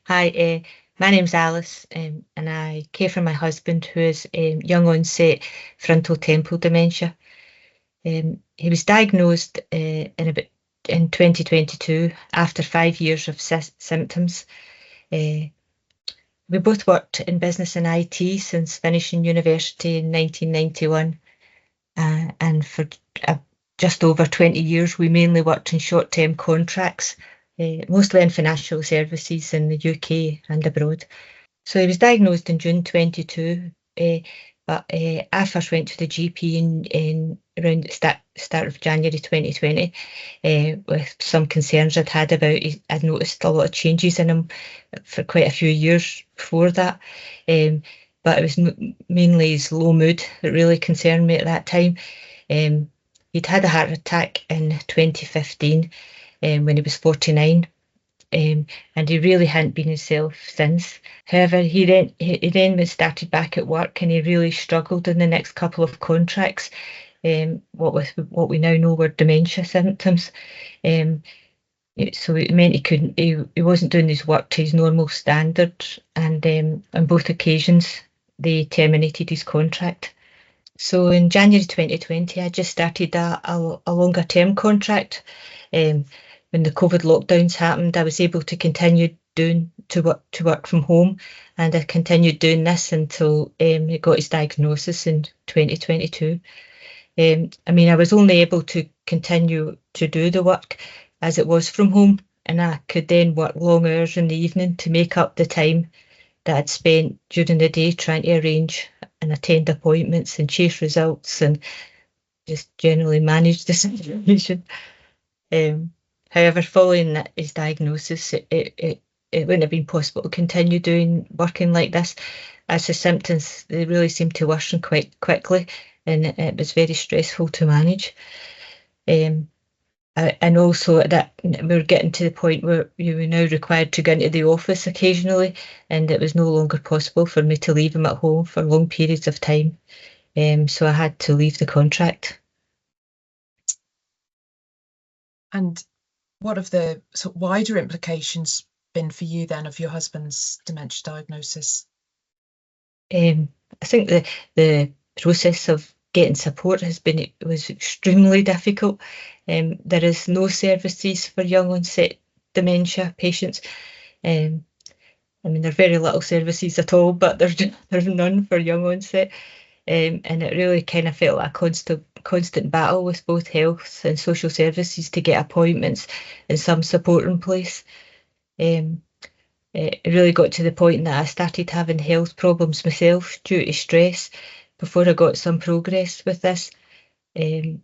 Hi, my name's Alice, and I care for my husband who has young onset frontal temporal dementia. He was diagnosed in 2022 after 5 years of symptoms. Uh, we both worked in business and IT since finishing university in 1991, and for just over 20 years we mainly worked in short-term contracts, mostly in financial services in the UK and abroad. So he was diagnosed in June 22, but I first went to the GP in around the start of January 2020 with some concerns I'd had about. I'd noticed a lot of changes in him for quite a few years before that, but it was mainly his low mood that really concerned me at that time. He'd had a heart attack in 2015 when he was 49. And he really hadn't been himself since. However, he then started back at work, and he really struggled in the next couple of contracts. What we now know were dementia symptoms. So it meant he wasn't doing his work to his normal standard, and on both occasions they terminated his contract. So in January 2020, I just started a longer term contract. When the COVID lockdowns happened, I was able to continue to work from home, and I continued doing this until he got his diagnosis in 2022. I was only able to continue to do the work as it was from home, and I could then work long hours in the evening to make up the time that I'd spent during the day trying to arrange and attend appointments and chase results and just generally manage the situation. However, following his diagnosis, it wouldn't have been possible to continue working like this, as the symptoms, they really seemed to worsen quite quickly, and it was very stressful to manage. And also that we were getting to the point where you were now required to go into the office occasionally, and it was no longer possible for me to leave him at home for long periods of time. So I had to leave the contract. And what have the sort of wider implications been for you then of your husband's dementia diagnosis? I think the process of getting support was extremely difficult. There is no services for young onset dementia patients. There are very little services at all, but there's none for young onset. And it really kind of felt like a constant battle with both health and social services to get appointments and some support in place. It really got to the point that I started having health problems myself due to stress before I got some progress with this. And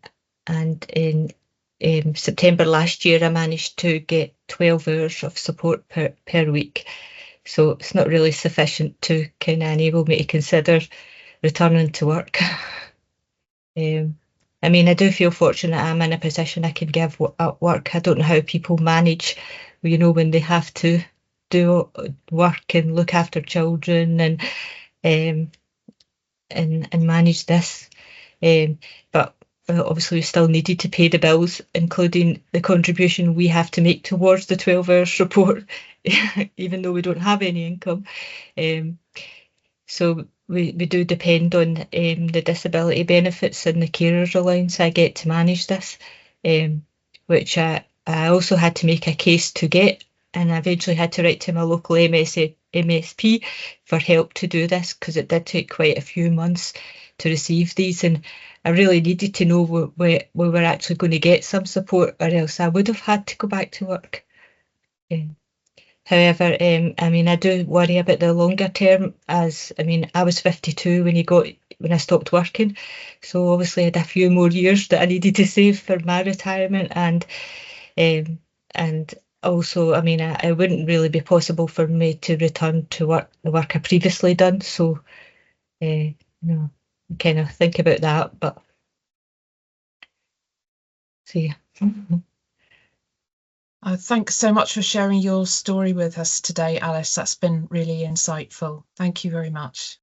in September last year, I managed to get 12 hours of support per week. So it's not really sufficient to kind of enable me to consider returning to work. I do feel fortunate I'm in a position I can give up work. I don't know how people manage, when they have to do work and look after children and manage this. But obviously we still needed to pay the bills, including the contribution we have to make towards the 12-hour support, even though we don't have any income. So we do depend on the disability benefits and the carers allowance I get to manage this, which I also had to make a case to get, and I eventually had to write to my local MSP for help to do this, because it did take quite a few months to receive these, and I really needed to know where we were actually going to get some support, or else I would have had to go back to work. However, I do worry about the longer term, as I was 52 when I stopped working, so obviously I had a few more years that I needed to save for my retirement, and also, it wouldn't really be possible for me to return to the work I previously done. So, kind of think about that, but so yeah. Thanks so much for sharing your story with us today, Alice. That's been really insightful. Thank you very much.